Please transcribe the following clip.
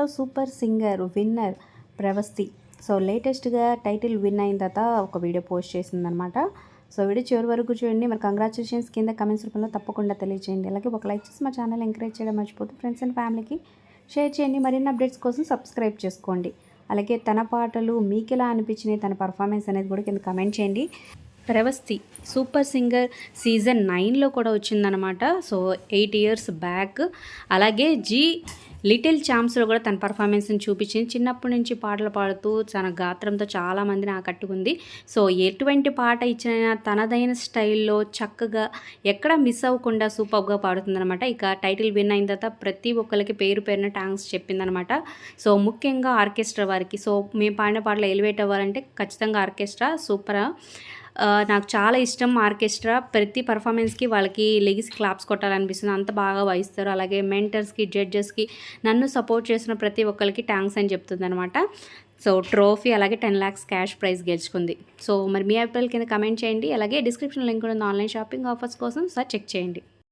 సినిమాలో super singer winner Pravasthi. So లేటెస్ట్గా title win అయిన తర్వాత ఒక వీడియో పోస్ట్ చేసిందనమాట. సో వీడియో చివరి వరకు చూడండి. మరి కంగ్రాచులేషన్స్ కింద కమెంట్స్ రూపంలో తప్పకుండా తెలియజేయండి. అలాగే ఒక లైక్ చేసి మా ఛానల్ ఎంకరేజ్ చేయడం మర్చిపోతే ఫ్రెండ్స్ అండ్ ఫ్యామిలీకి షేర్ చేయండి. మరిన్ని అప్డేట్స్ కోసం సబ్స్క్రైబ్ చేసుకోండి. అలాగే తన పాటలు మీకు ఎలా అనిపించినాయి, తన పర్ఫార్మెన్స్ అనేది కూడా కింద కమెంట్ చేయండి. ప్రవస్తి సూపర్ సింగర్ సీజన్ 9లో కూడా వచ్చిందనమాట. So 8 years back. అలాగే లిటిల్ ఛాంప్స్లో కూడా తన పర్ఫార్మెన్స్ని చూపించింది. చిన్నప్పటి నుంచి పాటలు పాడుతూ తన గాత్రంతో చాలామందిని ఆకట్టుకుంది. సో ఎటువంటి పాట ఇచ్చిన తనదైన స్టైల్లో చక్కగా ఎక్కడ మిస్ అవ్వకుండా సూపర్గా పాడుతుందనమాట. ఇక టైటిల్ విన్ అయిన తర్వాత ప్రతి ఒక్కరికి పేరు పేరున థ్యాంక్స్ చెప్పిందనమాట. సో ముఖ్యంగా ఆర్కెస్ట్రా వారికి. సో మేము పాడిన పాటలు ఎలివేట్ అవ్వాలంటే ఖచ్చితంగా ఆర్కెస్ట్రా సూపర్. నాకు చాలా ఇష్టం ఆర్కెస్ట్రా. ప్రతి పర్ఫార్మెన్స్కి వాళ్ళకి లెగిసి క్లాప్స్ కొట్టాలనిపిస్తుంది, అంత బాగా వాయిస్తారు. అలాగే మెంటర్స్కి, జడ్జెస్కి, నన్ను సపోర్ట్ చేసిన ప్రతి ఒక్కరికి థ్యాంక్స్ అని చెప్తుంది అనమాట. సో ట్రోఫీ అలాగే 10 lakhs క్యాష్ ప్రైజ్ గెలుచుకుంది. సో మరి మీ అభిప్రాయాల కింద కమెంట్ చేయండి. అలాగే డిస్క్రిప్షన్ లింక్ ఉంది, ఆన్లైన్ షాపింగ్ ఆఫర్స్ కోసం సార్ చెక్ చేయండి.